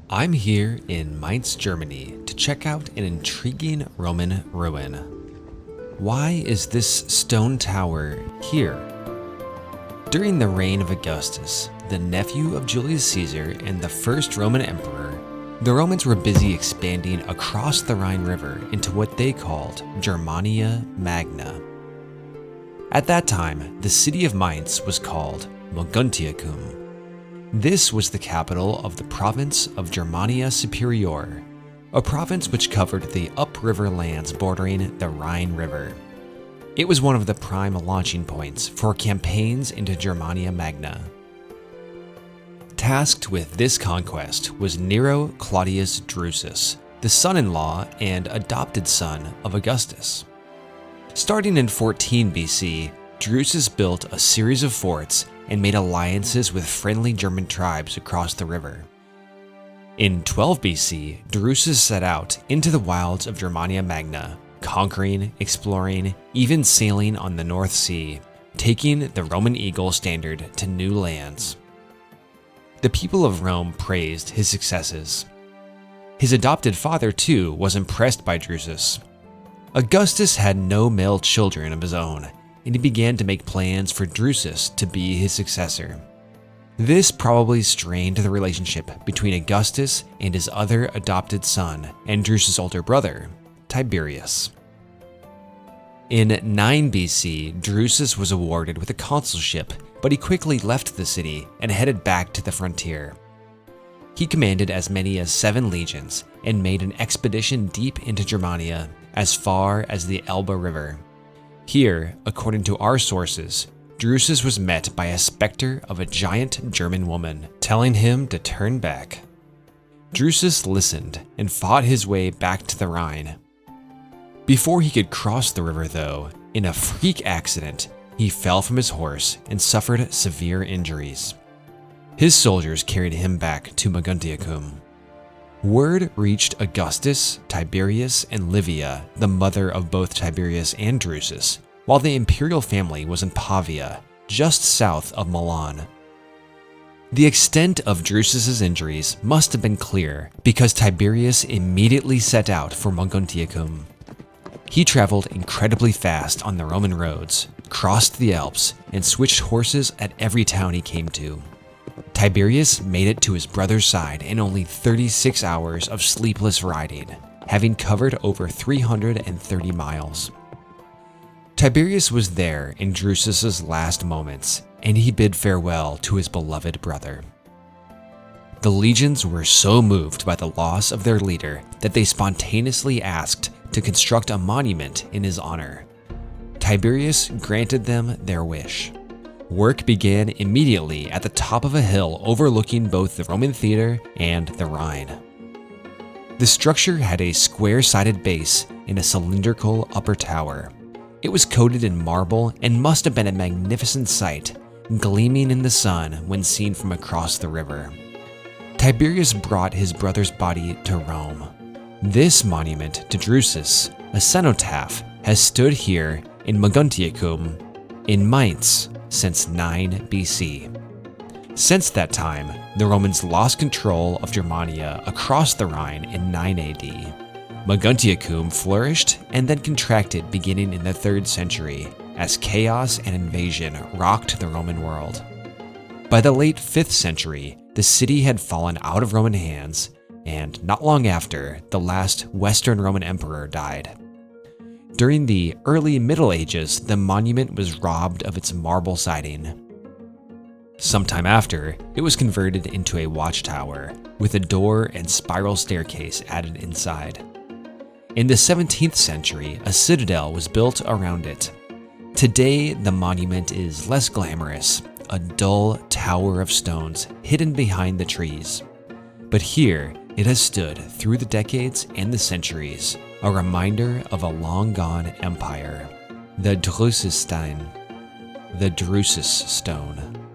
I'm here in Mainz, Germany to check out an intriguing Roman ruin. Why is this stone tower here? During the reign of Augustus, the nephew of Julius Caesar and the first Roman emperor, the Romans were busy expanding across the Rhine River into what they called Germania Magna. At that time, the city of Mainz was called Moguntiacum. This was the capital of the province of Germania Superior, a province which covered the upriver lands bordering the Rhine River. It was one of the prime launching points for campaigns into Germania Magna. Tasked with this conquest was Nero Claudius Drusus, the son-in-law and adopted son of Augustus. Starting in 14 BC, Drusus built a series of forts and made alliances with friendly German tribes across the river. In 12 BC, Drusus set out into the wilds of Germania Magna, conquering, exploring, even sailing on the North Sea, taking the Roman eagle standard to new lands. The people of Rome praised his successes. His adopted father, too, was impressed by Drusus. Augustus had no male children of his own, and he began to make plans for Drusus to be his successor. This probably strained the relationship between Augustus and his other adopted son and Drusus' older brother, Tiberius. In 9 BC, Drusus was awarded with a consulship, but he quickly left the city and headed back to the frontier. He commanded as many as 7 legions and made an expedition deep into Germania, as far as the Elbe River. Here, according to our sources, Drusus was met by a specter of a giant German woman, telling him to turn back. Drusus listened and fought his way back to the Rhine. Before he could cross the river, though, in a freak accident, he fell from his horse and suffered severe injuries. His soldiers carried him back to Moguntiacum. Word reached Augustus, Tiberius, and Livia, the mother of both Tiberius and Drusus, while the imperial family was in Pavia, just south of Milan. The extent of Drusus' injuries must have been clear because Tiberius immediately set out for Moguntiacum. He traveled incredibly fast on the Roman roads, crossed the Alps, and switched horses at every town he came to. Tiberius made it to his brother's side in only 36 hours of sleepless riding, having covered over 330 miles. Tiberius was there in Drusus' last moments, and he bid farewell to his beloved brother. The legions were so moved by the loss of their leader that they spontaneously asked to construct a monument in his honor. Tiberius granted them their wish. Work began immediately at the top of a hill overlooking both the Roman theater and the Rhine. The structure had a square-sided base and a cylindrical upper tower. It was coated in marble and must have been a magnificent sight, gleaming in the sun when seen from across the river. Tiberius brought his brother's body to Rome. This monument to Drusus, a cenotaph, has stood here in Moguntiacum, in Mainz, since 9 BC. Since that time, the Romans lost control of Germania across the Rhine in 9 AD. Moguntiacum flourished and then contracted beginning in the 3rd century as chaos and invasion rocked the Roman world. By the late 5th century, the city had fallen out of Roman hands, and not long after, the last Western Roman emperor died. During the early Middle Ages, the monument was robbed of its marble siding. Sometime after, it was converted into a watchtower, with a door and spiral staircase added inside. In the 17th century, a citadel was built around it. Today, the monument is less glamorous, a dull tower of stones hidden behind the trees. But here, it has stood through the decades and the centuries, a reminder of a long-gone empire, the Drususstein, the Drusus stone.